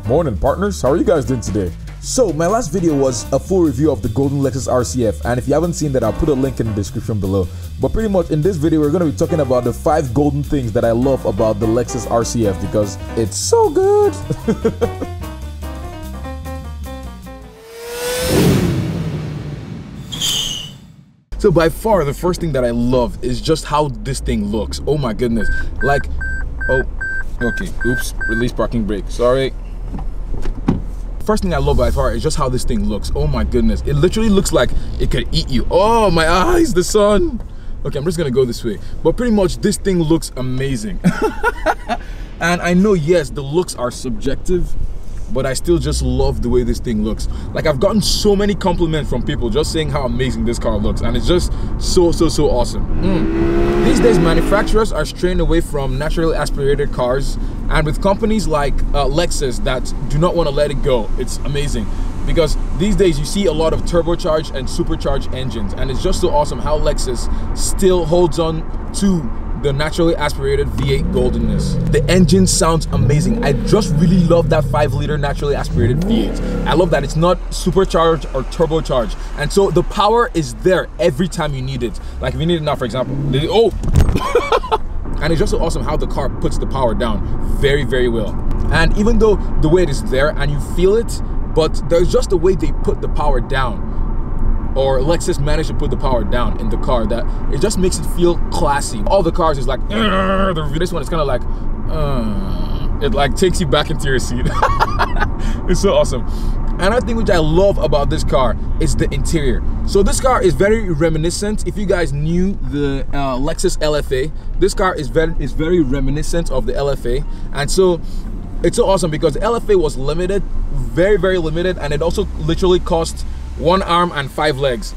Morning partners, how are you guys doing today? So my last video was a full review of the golden Lexus RCF, and if you haven't seen that, I'll put a link in the description below. But pretty much in this video we're going to be talking about the 5 golden things that I love about the Lexus RCF because it's so good. So by far the first thing that I love is just how this thing looks. Oh my goodness. Like, oh, okay, oops, release parking brake, sorry. First thing I love by far is just how this thing looks. Oh my goodness, it literally looks like it could eat you. Oh my eyes, the sun. Okay, I'm just gonna go this way. But pretty much this thing looks amazing. And I know, yes, the looks are subjective, but I still just love the way this thing looks. Like, I've gotten so many compliments from people just saying how amazing this car looks, and it's just so awesome. These days manufacturers are straying away from naturally aspirated cars, and with companies like Lexus that do not want to let it go. It's amazing because these days you see a lot of turbocharged and supercharged engines, and it's just so awesome how Lexus still holds on to the naturally aspirated V8 goldenness. The engine sounds amazing. I just really love that 5-liter naturally aspirated V8. I love that it's not supercharged or turbocharged, and so the power is there every time you need it. Like if you need it now, for example, and it's just so awesome how the car puts the power down very well. And even though the weight is there and you feel it, but there's just the way they put the power down, or Lexus managed to put the power down in the car, that it just makes it feel classy. All the cars is like, this one is kind of like, it like takes you back into your seat. It's so awesome. Another thing which I love about this car is the interior. So this car is very reminiscent. If you guys knew the Lexus LFA, this car is very reminiscent of the LFA, and so it's so awesome because the LFA was limited, very limited, and it also literally cost 1 arm and 5 legs.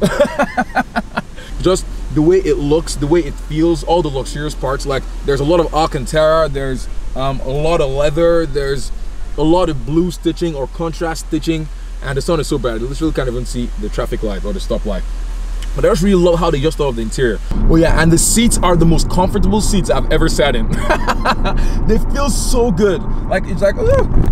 Just the way it looks, the way it feels, all the luxurious parts. Like there's a lot of Alcantara, there's a lot of leather, there's a lot of blue stitching or contrast stitching, and the sun is so bad you literally can't even see the traffic light or the stoplight. But I just really love how they just thought of the interior. Oh yeah, and the seats are the most comfortable seats I've ever sat in. They feel so good. Like it's like,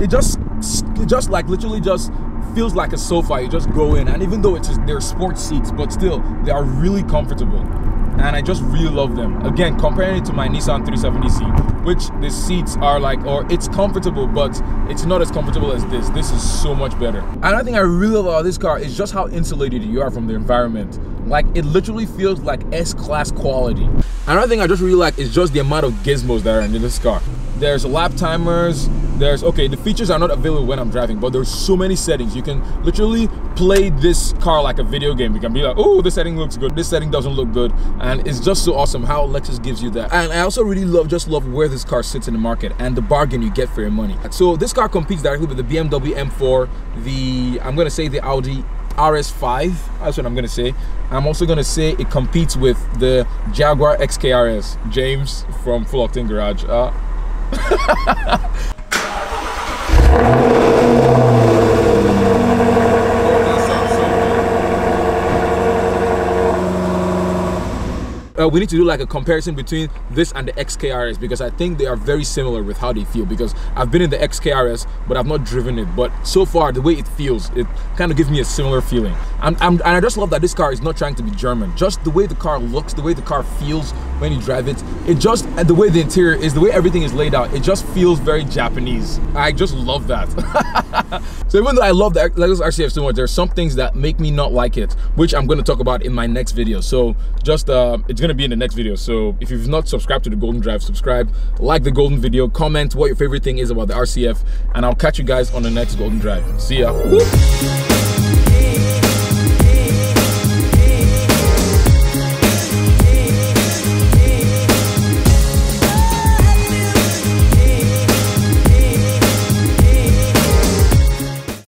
it just like literally just feels like a sofa. You just go in, and even though they're sports seats, but still they are really comfortable, and I just really love them. Again, comparing it to my Nissan 370Z, which the seats are like, or it's comfortable, but it's not as comfortable as this. This is so much better. Another thing I really love about this car is just how insulated you are from the environment. Like it literally feels like S-Class quality. Another thing I just really like is just the amount of gizmos that are in this car. There's lap timers, okay, the features are not available when I'm driving, but there's so many settings. You can literally play this car like a video game. You can be like, oh, this setting looks good, this setting doesn't look good, and it's just so awesome how Lexus gives you that. And I also really love where this car sits in the market and the bargain you get for your money. So this car competes directly with the BMW M4, I'm gonna say the Audi RS5, that's what I'm gonna say. I'm also gonna say it competes with the Jaguar XKRS. James from Full Octane Garage. We need to do like a comparison between this and the XKRS because I think they are very similar with how they feel, because I've been in the XKRS but I've not driven it, but so far the way it feels, it kind of gives me a similar feeling. And I just love that this car is not trying to be German. Just the way the car looks, the way the car feels when you drive it, and the way the interior is, the way everything is laid out, it just feels very Japanese. I just love that. So even though I love the Lexus RCF so much, there's some things that make me not like it, which I'm going to talk about in my next video. So just it's going to be in the next video. So if you've not subscribed to the Golden Drive, subscribe, like the Golden video, comment what your favorite thing is about the RCF, and I'll catch you guys on the next Golden Drive. See ya. Woo!